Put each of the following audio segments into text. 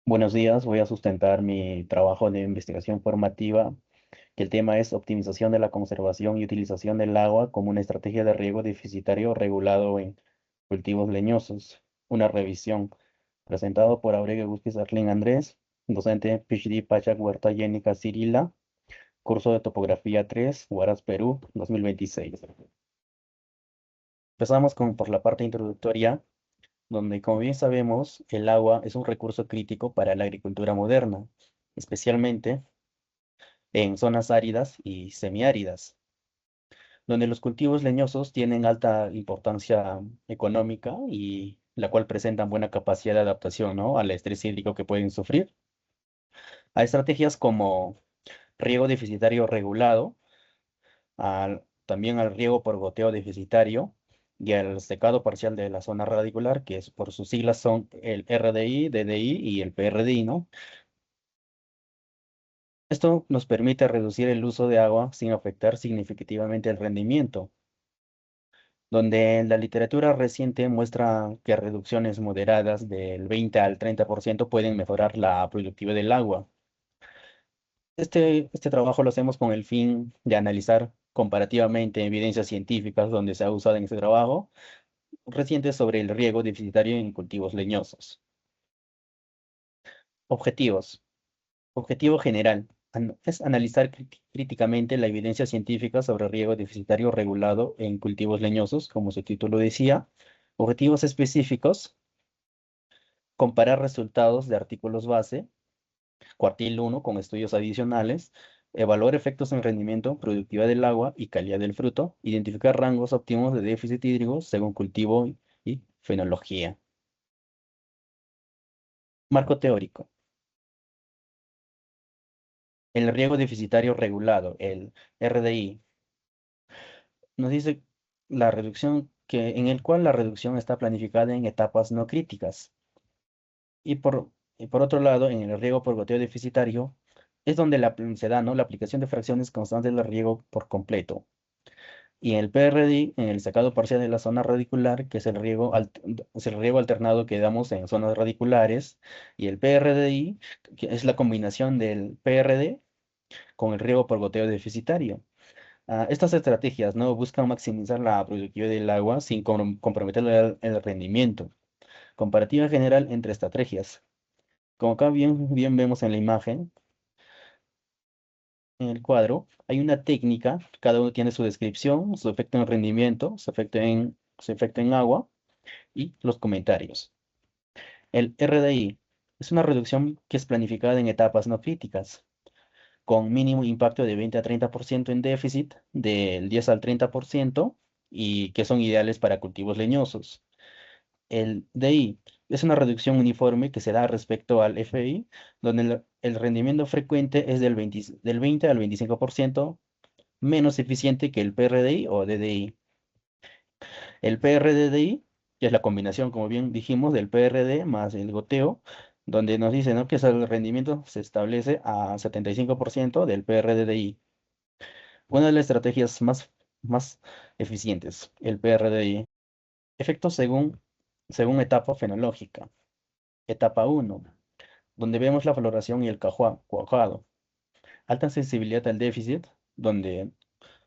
Buenos días, voy a sustentar mi trabajo de investigación formativa, que el tema es optimización de la conservación y utilización del agua como una estrategia de riego deficitario regulado en cultivos leñosos. Una revisión, presentado por Aurelia Guzquiz Arlín Andrés, docente PhD Pachak Huerta Yénica Cirila, curso de Topografía 3, Huaraz, Perú, 2026. Empezamos por la parte introductoria, donde, como bien sabemos, el agua es un recurso crítico para la agricultura moderna, especialmente en zonas áridas y semiáridas, donde los cultivos leñosos tienen alta importancia económica y la cual presentan buena capacidad de adaptación, ¿no?, al estrés hídrico que pueden sufrir. Hay estrategias como riego deficitario regulado, también al riego por goteo deficitario y al secado parcial de la zona radicular, que es, por sus siglas son el RDI, DDI y el PRDI, ¿no? Esto nos permite reducir el uso de agua sin afectar significativamente el rendimiento, donde la literatura reciente muestra que reducciones moderadas del 20 al 30% pueden mejorar la productividad del agua. Este trabajo lo hacemos con el fin de analizar comparativamente evidencias científicas donde se ha usado en este trabajo recientes sobre el riego deficitario en cultivos leñosos. Objetivos. Objetivo general. Es analizar críticamente la evidencia científica sobre riego deficitario regulado en cultivos leñosos, como su título decía. Objetivos específicos. Comparar resultados de artículos base, cuartil 1 con estudios adicionales, evaluar efectos en rendimiento, productividad del agua y calidad del fruto, identificar rangos óptimos de déficit hídrico según cultivo y fenología. Marco teórico. El riego deficitario regulado, el RDI, nos dice la reducción en el cual la reducción está planificada en etapas no críticas. Y por otro lado, en el riego por goteo deficitario, es donde se da, ¿no?, la aplicación de fracciones constantes del riego por completo. Y en el PRD, en el secado parcial de la zona radicular, que es es el riego alternado que damos en zonas radiculares, y el PRDI, que es la combinación del PRD con el riego por goteo deficitario. Estas estrategias, ¿no?, buscan maximizar la productividad del agua sin comprometer el rendimiento. Comparativa general entre estrategias. Como acá bien vemos en la imagen, en el cuadro, hay una técnica, cada uno tiene su descripción, su efecto en rendimiento, su efecto en agua y los comentarios. El RDI es una reducción que es planificada en etapas no críticas, con mínimo impacto de 20 a 30% en déficit, del 10 al 30%, y que son ideales para cultivos leñosos. El DI es una reducción uniforme que se da respecto al FI, donde el rendimiento frecuente es del 20 al 25% menos eficiente que el PRDI o DDI. El PRDDI, que es la combinación, como bien dijimos, del PRD más el goteo, donde nos dice, ¿no?, que el rendimiento se establece a 75% del PRDDI. Una de las estrategias más eficientes, el PRDI. Efectos según etapa fenológica. Etapa 1, donde vemos la floración y el cuajado. Alta sensibilidad al déficit, donde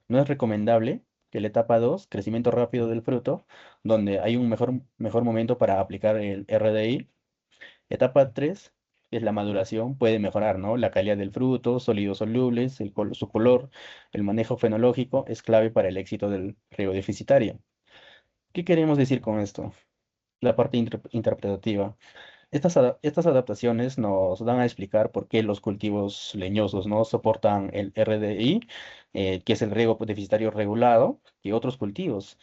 no es recomendable. Que la etapa 2, crecimiento rápido del fruto, donde hay un mejor momento para aplicar el RDI. Etapa 3 es la maduración, puede mejorar, ¿no?, la calidad del fruto, sólidos solubles, su color. El manejo fenológico es clave para el éxito del riego deficitario. ¿Qué queremos decir con esto? La parte interpretativa. Estas adaptaciones nos dan a explicar por qué los cultivos leñosos no soportan el RDI, que es el riego deficitario regulado, que otros cultivos.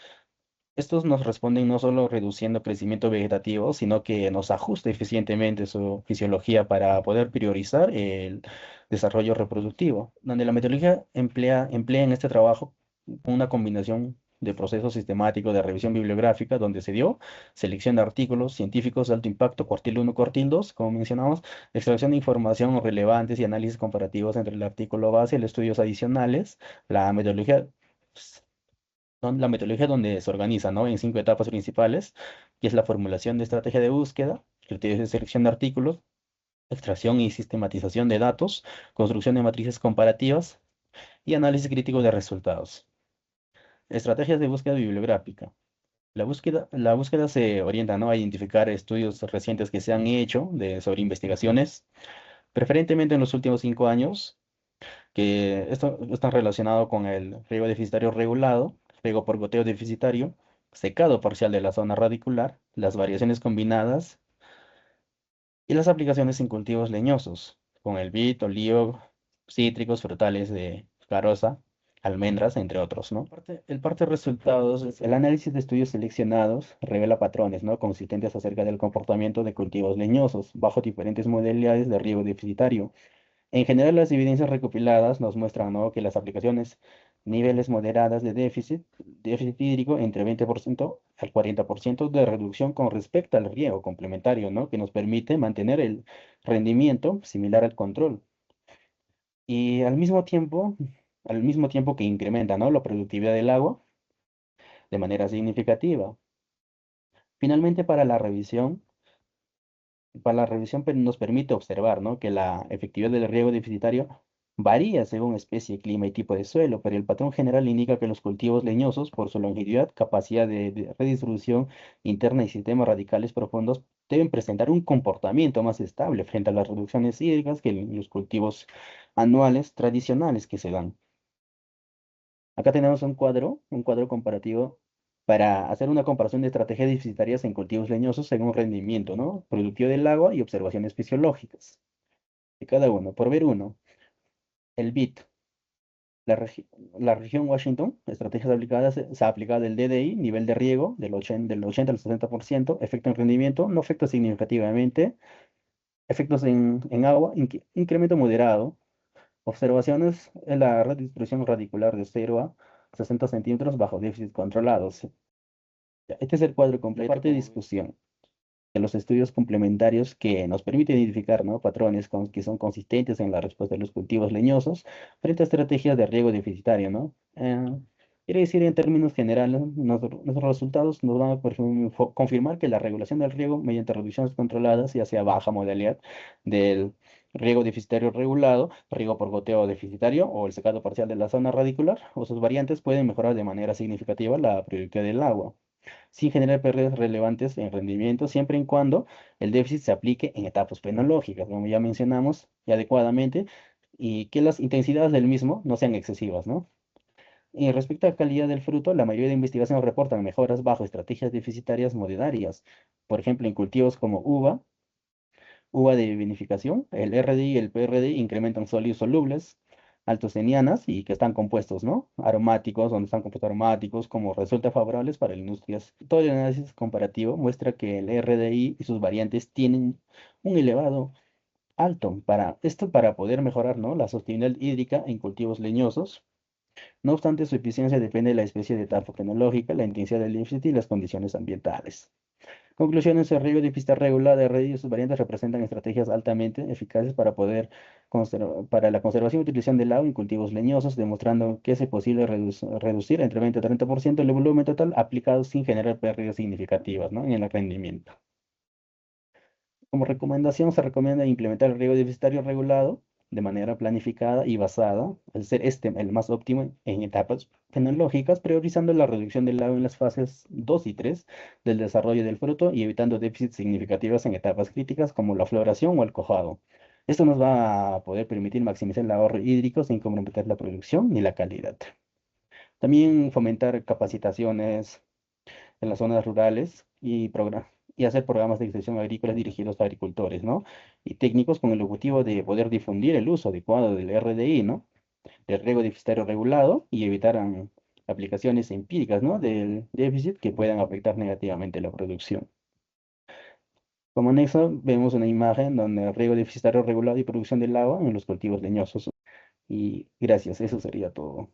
Estos nos responden no solo reduciendo crecimiento vegetativo, sino que nos ajusta eficientemente su fisiología para poder priorizar el desarrollo reproductivo, donde la metodología emplea en este trabajo una combinación de procesos sistemáticos de revisión bibliográfica, donde se dio selección de artículos científicos de alto impacto, cuartil 1, cuartil 2, como mencionamos, extracción de información relevantes y análisis comparativos entre el artículo base y los estudios adicionales. La metodología la metodología donde se organiza, ¿no?, en 5 etapas principales, que es la formulación de estrategia de búsqueda, criterios de selección de artículos, extracción y sistematización de datos, construcción de matrices comparativas y análisis crítico de resultados. Estrategias de búsqueda bibliográfica. La búsqueda se orienta, ¿no?, a identificar estudios recientes que se han hecho sobre investigaciones, preferentemente en los últimos 5 años, que esto está relacionado con el riego deficitario regulado, riego por goteo deficitario, secado parcial de la zona radicular, las variaciones combinadas y las aplicaciones en cultivos leñosos, con el vid, olivo, cítricos, frutales de caroza, almendras, entre otros, ¿no? El parte de resultados es el análisis de estudios seleccionados revela patrones, ¿no?, consistentes acerca del comportamiento de cultivos leñosos bajo diferentes modalidades de riego deficitario. En general, las evidencias recopiladas nos muestran, ¿no?, que las aplicaciones niveles moderadas de déficit hídrico entre 20% al 40% de reducción con respecto al riego complementario, ¿no?, que nos permite mantener el rendimiento similar al control. Y al mismo tiempo que incrementa, ¿no?, la productividad del agua de manera significativa. Finalmente, para la revisión nos permite observar, ¿no?, que la efectividad del riego deficitario varía según especie, clima y tipo de suelo, pero el patrón general indica que los cultivos leñosos, por su longevidad, capacidad de redistribución interna y sistemas radicales profundos, deben presentar un comportamiento más estable frente a las reducciones hídricas que los cultivos anuales tradicionales que se dan. Acá tenemos un cuadro comparativo para hacer una comparación de estrategias deficitarias en cultivos leñosos según rendimiento, ¿no?, productivo del agua y observaciones fisiológicas de cada uno. Por ver uno, el BIT, la región Washington, estrategias aplicadas, se ha aplicado el DDI, nivel de riego del 80 al 60%, efecto en rendimiento, no afecta significativamente, efectos en agua, incremento moderado. Observaciones en la redistribución radicular de 0 a 60 centímetros bajo déficit controlados. Ya, este es el cuadro completo. Parte de discusión de los estudios complementarios que nos permiten identificar, ¿no?, patrones que son consistentes en la respuesta de los cultivos leñosos frente a estrategias de riego deficitario, ¿no? Quiere decir, en términos generales, nuestros resultados nos van a confirmar que la regulación del riego mediante reducciones controladas, ya sea baja modalidad del riego deficitario regulado, riego por goteo deficitario o el secado parcial de la zona radicular o sus variantes, pueden mejorar de manera significativa la productividad del agua sin generar pérdidas relevantes en rendimiento, siempre y cuando el déficit se aplique en etapas fenológicas, como ya mencionamos, y adecuadamente, y que las intensidades del mismo no sean excesivas, ¿no? Y respecto a calidad del fruto, la mayoría de investigaciones reportan mejoras bajo estrategias deficitarias modularias. Por ejemplo, en cultivos como uva de vinificación, el RDI y el PRDI incrementan sólidos solubles, altosenianas y que están compuestos, ¿no?, aromáticos, donde están compuestos aromáticos, como resulta favorables para industrias. Todo el análisis comparativo muestra que el RDI y sus variantes tienen un elevado alto para poder mejorar, ¿no?, la sostenibilidad hídrica en cultivos leñosos. No obstante, su eficiencia depende de la especie de etapa fenológica, la intensidad del déficit y las condiciones ambientales. Conclusiones: el riego de pista regular de red y sus variantes representan estrategias altamente eficaces para la conservación y utilización del agua en cultivos leñosos, demostrando que es posible reducir entre 20 y 30% el volumen total aplicado sin generar pérdidas significativas, ¿no?, en el rendimiento. Como recomendación, se recomienda implementar el riego deficitario regulado de manera planificada y basada, al ser este el más óptimo en etapas tecnológicas, priorizando la reducción del agua en las fases 2 y 3 del desarrollo del fruto y evitando déficits significativos en etapas críticas como la floración o el cojado. Esto nos va a poder permitir maximizar el ahorro hídrico sin comprometer la producción ni la calidad. También fomentar capacitaciones en las zonas rurales y hacer programas de extensión agrícola dirigidos a agricultores, ¿no?, y técnicos con el objetivo de poder difundir el uso adecuado del RDI, ¿no?, del riego deficitario regulado y evitar aplicaciones empíricas, ¿no?, del déficit que puedan afectar negativamente la producción. Como anexo, vemos una imagen donde el riego deficitario regulado y producción del agua en los cultivos leñosos. Y gracias, eso sería todo.